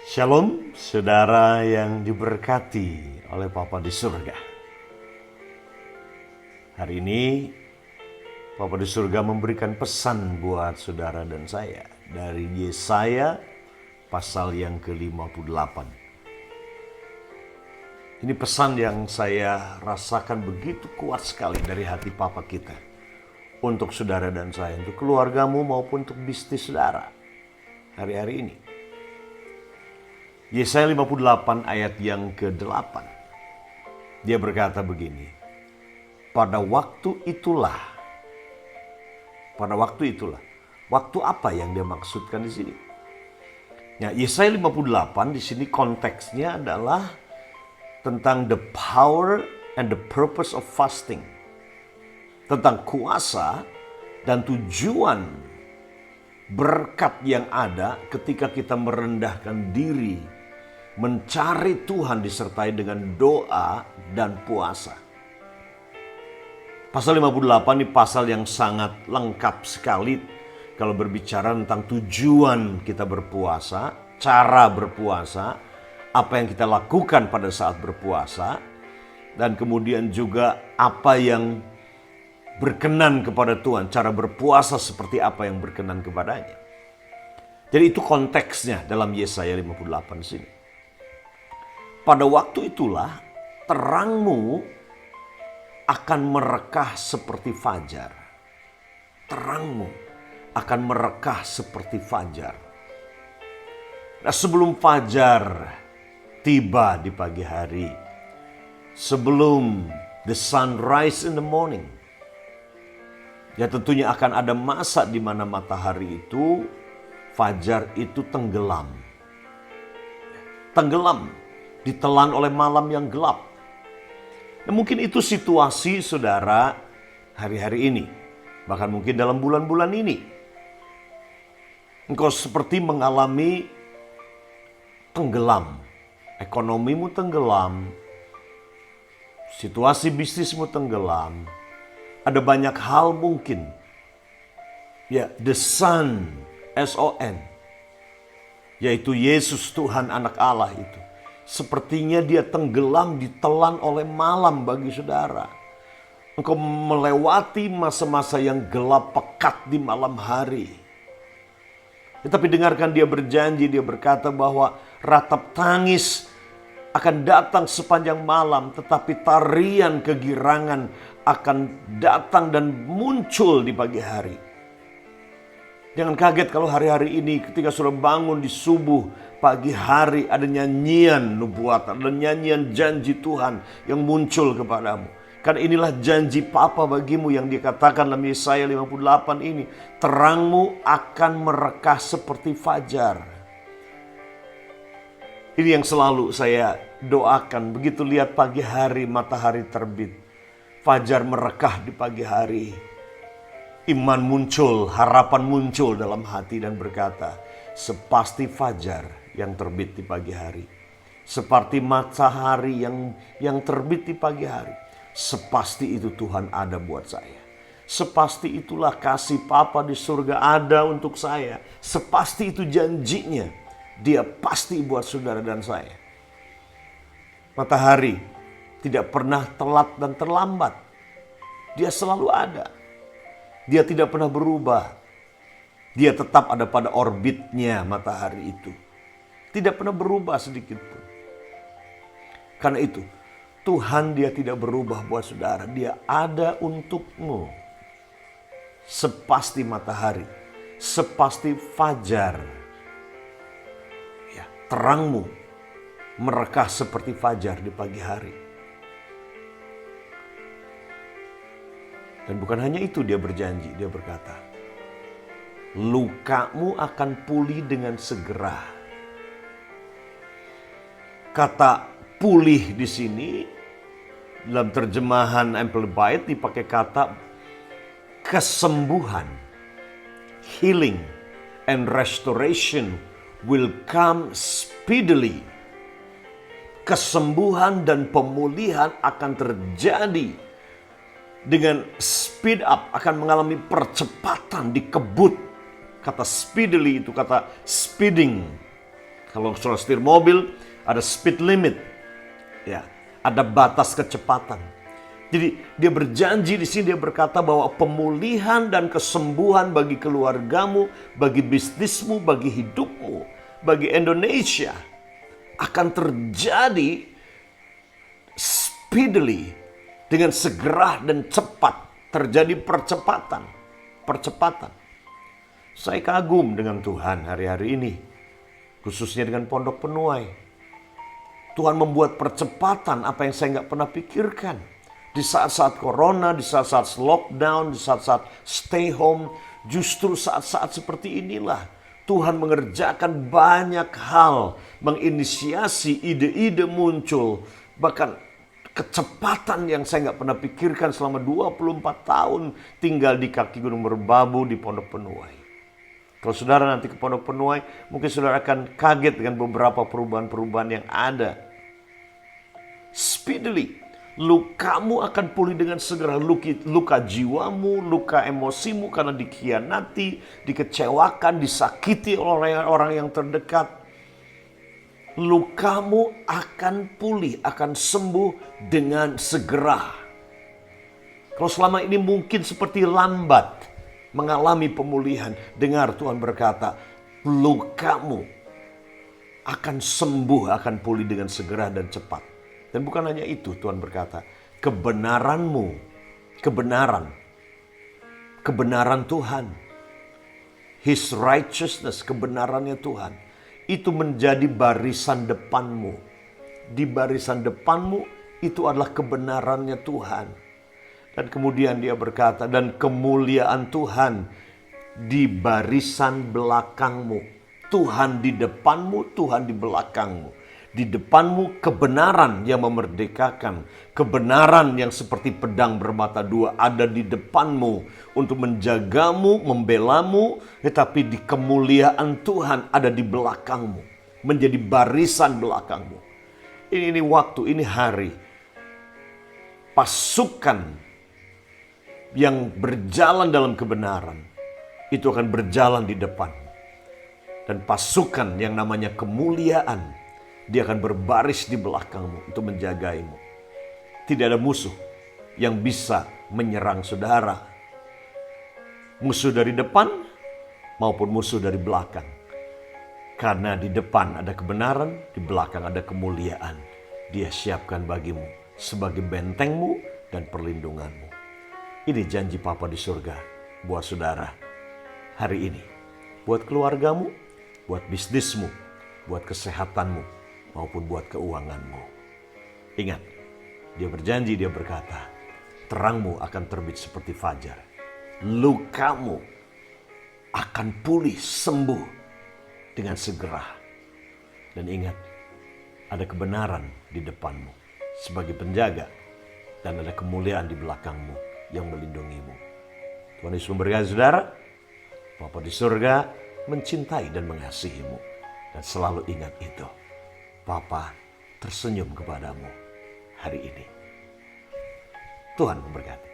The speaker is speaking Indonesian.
Shalom, saudara yang diberkati oleh Bapa di surga. Hari ini, Bapa di surga memberikan pesan buat saudara dan saya dari Yesaya pasal yang ke-58. Ini pesan yang saya rasakan begitu kuat sekali dari hati Papa kita. Untuk saudara dan saya, untuk keluargamu maupun untuk bisnis saudara hari-hari ini. Yesaya 58 ayat yang ke-8. Dia berkata begini. Pada waktu itulah. Waktu apa yang dia maksudkan di sini? Ya, Yesaya 58 di sini konteksnya adalah tentang the power and the purpose of fasting. Tentang kuasa dan tujuan berkat yang ada ketika kita merendahkan diri, mencari Tuhan disertai dengan doa dan puasa. Pasal 58 ini pasal yang sangat lengkap sekali kalau berbicara tentang tujuan kita berpuasa, cara berpuasa, apa yang kita lakukan pada saat berpuasa, dan kemudian juga apa yang berkenan kepada Tuhan, cara berpuasa seperti apa yang berkenan kepadanya. Jadi itu konteksnya dalam Yesaya 58 sini. Pada waktu itulah terangmu akan merekah seperti fajar. Terangmu akan merekah seperti fajar. Nah, sebelum fajar tiba di pagi hari, sebelum the sunrise in the morning, ya tentunya akan ada masa di mana matahari itu, fajar itu tenggelam. Tenggelam, ditelan oleh malam yang gelap. Nah, mungkin itu situasi saudara hari-hari ini. Bahkan mungkin dalam bulan-bulan ini. Engkau seperti mengalami tenggelam. Ekonomimu tenggelam. Situasi bisnismu tenggelam. Ada banyak hal mungkin. Ya, the Son, S-O-N. Yaitu Yesus Tuhan anak Allah itu. Sepertinya dia tenggelam ditelan oleh malam bagi saudara. Engkau melewati masa-masa yang gelap pekat di malam hari. Tetapi dengarkan dia berjanji, dia berkata bahwa ratap tangis akan datang sepanjang malam. Tetapi tarian kegirangan akan datang dan muncul di pagi hari. Jangan kaget kalau hari-hari ini ketika sudah bangun di subuh, pagi hari ada nyanyian nubuatan, ada nyanyian janji Tuhan yang muncul kepadamu. Karena inilah janji Papa bagimu yang dikatakan dalam Yesaya 58 ini. Terangmu akan merekah seperti fajar. Ini yang selalu saya doakan. Begitu lihat pagi hari matahari terbit, fajar merekah di pagi hari. Iman muncul, harapan muncul dalam hati dan berkata, sepasti fajar yang terbit di pagi hari. Seperti matahari yang terbit di pagi hari. Sepasti itu Tuhan ada buat saya. Sepasti itulah kasih Papa di surga ada untuk saya. Sepasti itu janjinya. Dia pasti buat saudara dan saya. Matahari tidak pernah telat dan terlambat. Dia selalu ada. Dia tidak pernah berubah. Dia tetap ada pada orbitnya matahari itu. Tidak pernah berubah sedikit pun. Karena itu, Tuhan dia tidak berubah buat saudara. Dia ada untukmu. Sepasti matahari. Sepasti fajar. Ya, terangmu merekah seperti fajar di pagi hari. Dan bukan hanya itu dia berjanji, dia berkata, lukamu akan pulih dengan segera. Kata pulih di sini dalam terjemahan Amplified dipakai kata kesembuhan. Healing and restoration will come speedily. Kesembuhan dan pemulihan akan terjadi dengan speed up, akan mengalami percepatan, dikebut. Kata speedily itu kata speeding. Kalau saudara setir mobil, ada speed limit. Ya, ada batas kecepatan. Jadi dia berjanji di sini, dia berkata bahwa pemulihan dan kesembuhan bagi keluargamu, bagi bisnismu, bagi hidupmu, bagi Indonesia akan terjadi speedily, dengan segera dan cepat. Terjadi percepatan. Saya kagum dengan Tuhan hari-hari ini, khususnya dengan Pondok Penuai. Tuhan membuat percepatan apa yang saya nggak pernah pikirkan. Di saat-saat corona, di saat-saat lockdown, di saat-saat stay home, justru saat-saat seperti inilah Tuhan mengerjakan banyak hal, menginisiasi ide-ide muncul, bahkan kecepatan yang saya nggak pernah pikirkan selama 24 tahun tinggal di kaki Gunung Merbabu di Pondok Penuai. Kalau saudara nanti ke Pondok Penuai, mungkin saudara akan kaget dengan beberapa perubahan-perubahan yang ada. Speedily, lukamu akan pulih dengan segera. Luka jiwamu, luka emosimu karena dikhianati, dikecewakan, disakiti oleh orang yang terdekat. Lukamu akan pulih, akan sembuh dengan segera. Kalau selama ini mungkin seperti lambat mengalami pemulihan, dengar Tuhan berkata, lukamu akan sembuh, akan pulih dengan segera dan cepat. Dan bukan hanya itu, Tuhan berkata, kebenaran Tuhan, His righteousness, kebenarannya Tuhan, itu menjadi barisan depanmu. Di barisan depanmu itu adalah kebenarannya Tuhan. Dan kemudian dia berkata, dan kemuliaan Tuhan di barisan belakangmu. Tuhan di depanmu, Tuhan di belakangmu. Di depanmu kebenaran yang memerdekakan. Kebenaran yang seperti pedang bermata dua ada di depanmu untuk menjagamu, membelamu. Tetapi di kemuliaan Tuhan ada di belakangmu. Menjadi barisan belakangmu. Ini waktu, ini hari. Pasukan yang berjalan dalam kebenaran itu akan berjalan di depan. Dan pasukan yang namanya kemuliaan, dia akan berbaris di belakangmu untuk menjagaimu. Tidak ada musuh yang bisa menyerang saudara. Musuh dari depan maupun musuh dari belakang. Karena di depan ada kebenaran, di belakang ada kemuliaan. Dia siapkan bagimu sebagai bentengmu dan perlindunganmu. Ini janji Papa di surga buat saudara hari ini. Buat keluargamu, buat bisnismu, buat kesehatanmu, maupun buat keuanganmu. Ingat, dia berjanji, dia berkata, terangmu akan terbit seperti fajar. Lukamu akan pulih, sembuh dengan segera. Dan ingat, ada kebenaran di depanmu sebagai penjaga. Dan ada kemuliaan di belakangmu yang melindungimu. Tuhan Yesus memberkati saudara. Bapa di surga mencintai dan mengasihimu. Dan selalu ingat itu. Papa tersenyum kepadamu hari ini. Tuhan memberkati.